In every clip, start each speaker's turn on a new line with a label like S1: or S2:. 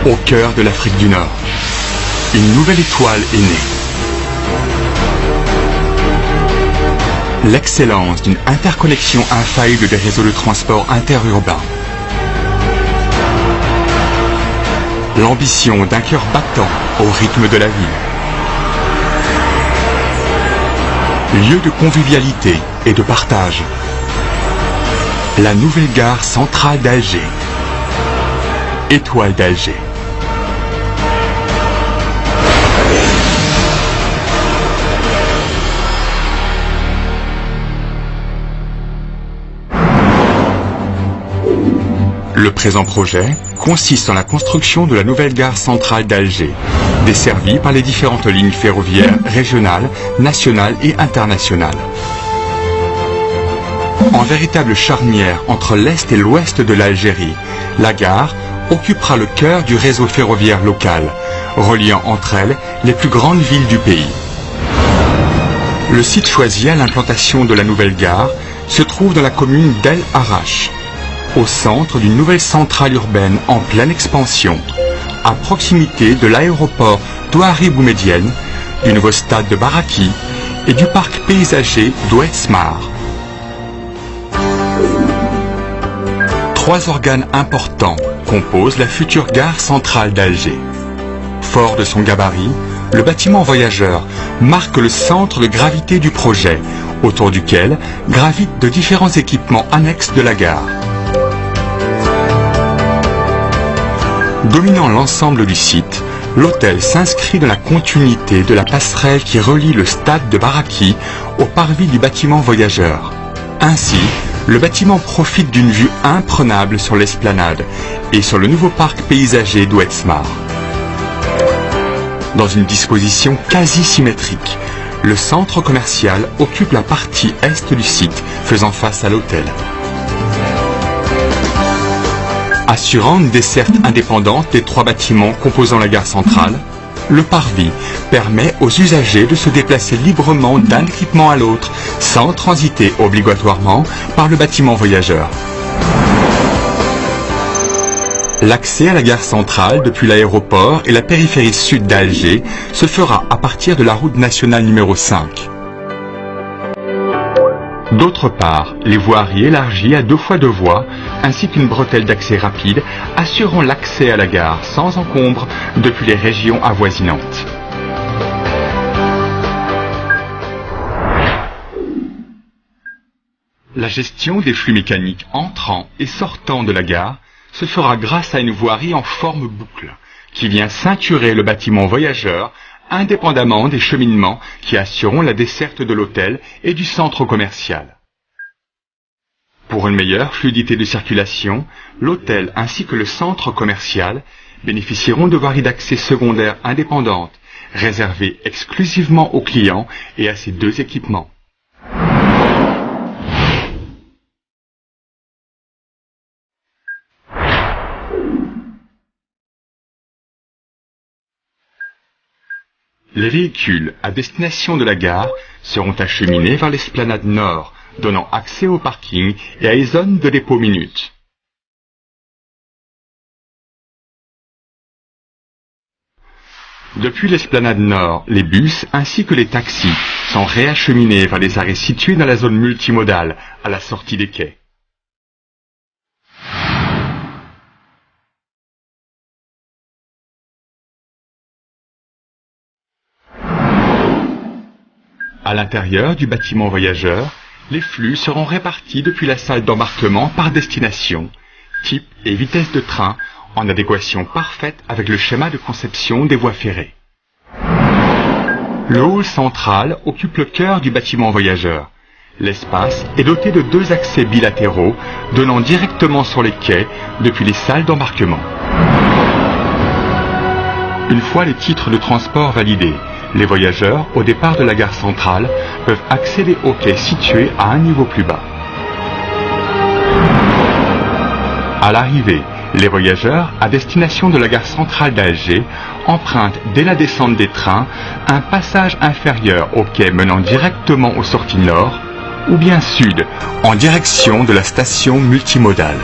S1: Au cœur de l'Afrique du Nord, une nouvelle étoile est née. L'excellence d'une interconnexion infaillible des réseaux de transport interurbains. L'ambition d'un cœur battant au rythme de la vie. Lieu de convivialité et de partage. La nouvelle gare centrale d'Alger. Étoile d'Alger. Le présent projet consiste en la construction de la nouvelle gare centrale d'Alger, desservie par les différentes lignes ferroviaires régionales, nationales et internationales. En véritable charnière entre l'Est et l'Ouest de l'Algérie, la gare occupera le cœur du réseau ferroviaire local, reliant entre elles les plus grandes villes du pays. Le site choisi à l'implantation de la nouvelle gare se trouve dans la commune d'El Arash, au centre d'une nouvelle centrale urbaine en pleine expansion, à proximité de l'aéroport d'Ouari Boumedienne, du nouveau stade de Baraki et du parc paysager d'Oued-Smar. Trois organes importants composent la future gare centrale d'Alger. Fort de son gabarit, le bâtiment voyageur marque le centre de gravité du projet, autour duquel gravitent de différents équipements annexes de la gare. Dominant l'ensemble du site, l'hôtel s'inscrit dans la continuité de la passerelle qui relie le stade de Baraki au parvis du bâtiment voyageur. Ainsi, le bâtiment profite d'une vue imprenable sur l'esplanade et sur le nouveau parc paysager d'Oued-Smar. Dans une disposition quasi symétrique, le centre commercial occupe la partie est du site, faisant face à l'hôtel. Assurant une desserte indépendante des trois bâtiments composant la gare centrale, le parvis permet aux usagers de se déplacer librement d'un équipement à l'autre sans transiter obligatoirement par le bâtiment voyageur. L'accès à la gare centrale depuis l'aéroport et la périphérie sud d'Alger se fera à partir de la route nationale numéro 5. D'autre part, les voiries élargies à 2 fois 2 voies, ainsi qu'une bretelle d'accès rapide, assureront l'accès à la gare sans encombre depuis les régions avoisinantes. La gestion des flux mécaniques entrant et sortant de la gare se fera grâce à une voirie en forme boucle, qui vient ceinturer le bâtiment voyageur indépendamment des cheminements qui assureront la desserte de l'hôtel et du centre commercial. Pour une meilleure fluidité de circulation, l'hôtel ainsi que le centre commercial bénéficieront de voiries d'accès secondaires indépendantes, réservées exclusivement aux clients et à ces 2 équipements. Les véhicules à destination de la gare seront acheminés vers l'esplanade nord, donnant accès au parking et à les zones de dépôt minutes. Depuis l'esplanade nord, les bus ainsi que les taxis sont réacheminés vers les arrêts situés dans la zone multimodale à la sortie des quais. À l'intérieur du bâtiment voyageur, les flux seront répartis depuis la salle d'embarquement par destination, type et vitesse de train, en adéquation parfaite avec le schéma de conception des voies ferrées. Le hall central occupe le cœur du bâtiment voyageur. L'espace est doté de 2 accès bilatéraux donnant directement sur les quais depuis les salles d'embarquement. Une fois les titres de transport validés, les voyageurs, au départ de la gare centrale, peuvent accéder aux quais situés à un niveau plus bas. À l'arrivée, les voyageurs, à destination de la gare centrale d'Alger, empruntent dès la descente des trains un passage inférieur au quai menant directement aux sorties nord, ou bien sud, en direction de la station multimodale.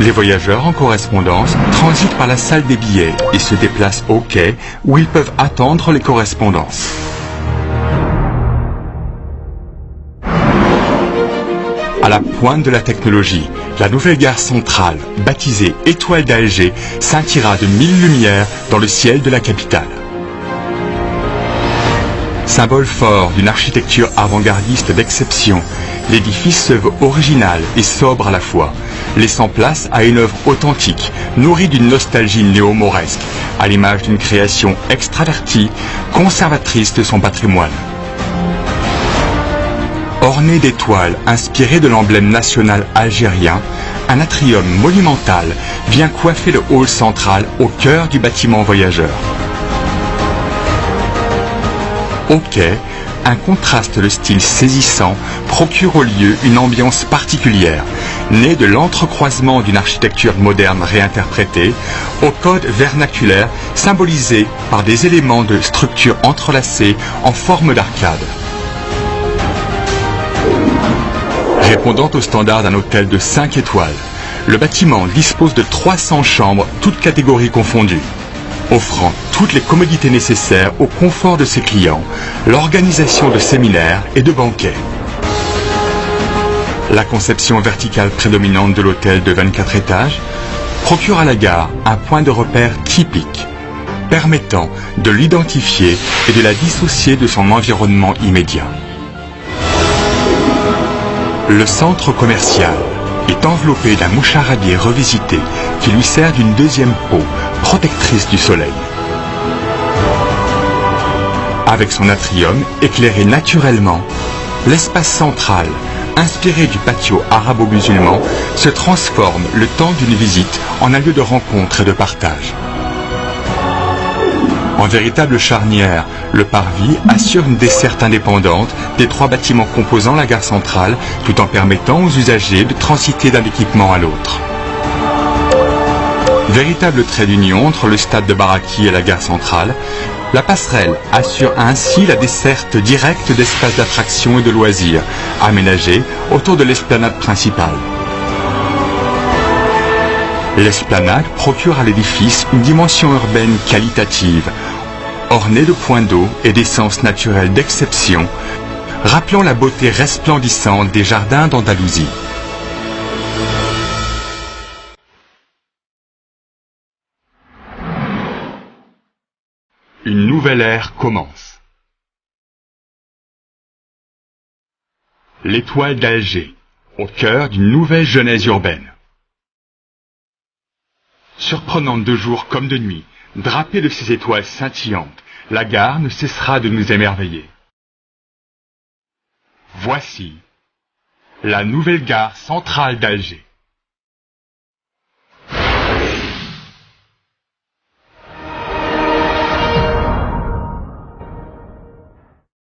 S1: Les voyageurs en correspondance transitent par la salle des billets et se déplacent au quai où ils peuvent attendre les correspondances. À la pointe de la technologie, la nouvelle gare centrale, baptisée Étoile d'Alger, scintillera de 1000 lumières dans le ciel de la capitale. Symbole fort d'une architecture avant-gardiste d'exception, l'édifice se veut original et sobre à la fois, laissant place à une œuvre authentique, nourrie d'une nostalgie néo-mauresque, à l'image d'une création extravertie, conservatrice de son patrimoine. Orné d'étoiles inspirées de l'emblème national algérien, un atrium monumental vient coiffer le hall central au cœur du bâtiment voyageur. Au quai, un contraste de style saisissant procure au lieu une ambiance particulière, née de l'entrecroisement d'une architecture moderne réinterprétée au code vernaculaire symbolisé par des éléments de structure entrelacés en forme d'arcade. Répondant aux standards d'un hôtel de 5 étoiles, le bâtiment dispose de 300 chambres, toutes catégories confondues, offrant toutes les commodités nécessaires au confort de ses clients, l'organisation de séminaires et de banquets. La conception verticale prédominante de l'hôtel de 24 étages procure à la gare un point de repère typique, permettant de l'identifier et de la dissocier de son environnement immédiat. Le centre commercial est enveloppé d'un moucharadier revisité qui lui sert d'une deuxième peau, protectrice du soleil. Avec son atrium éclairé naturellement, l'espace central, inspiré du patio arabo-musulman, se transforme le temps d'une visite en un lieu de rencontre et de partage. En véritable charnière, le parvis assure une desserte indépendante des 3 bâtiments composant la gare centrale, tout en permettant aux usagers de transiter d'un équipement à l'autre. Véritable trait d'union entre le stade de Baraki et la gare centrale, la passerelle assure ainsi la desserte directe d'espaces d'attraction et de loisirs, aménagés autour de l'esplanade principale. L'esplanade procure à l'édifice une dimension urbaine qualitative, ornée de points d'eau et d'essences naturelles d'exception, rappelant la beauté resplendissante des jardins d'Andalousie. Une nouvelle ère commence. L'Étoile d'Alger, au cœur d'une nouvelle genèse urbaine. Surprenante de jour comme de nuit, drapée de ses étoiles scintillantes, la gare ne cessera de nous émerveiller. Voici la nouvelle gare centrale d'Alger.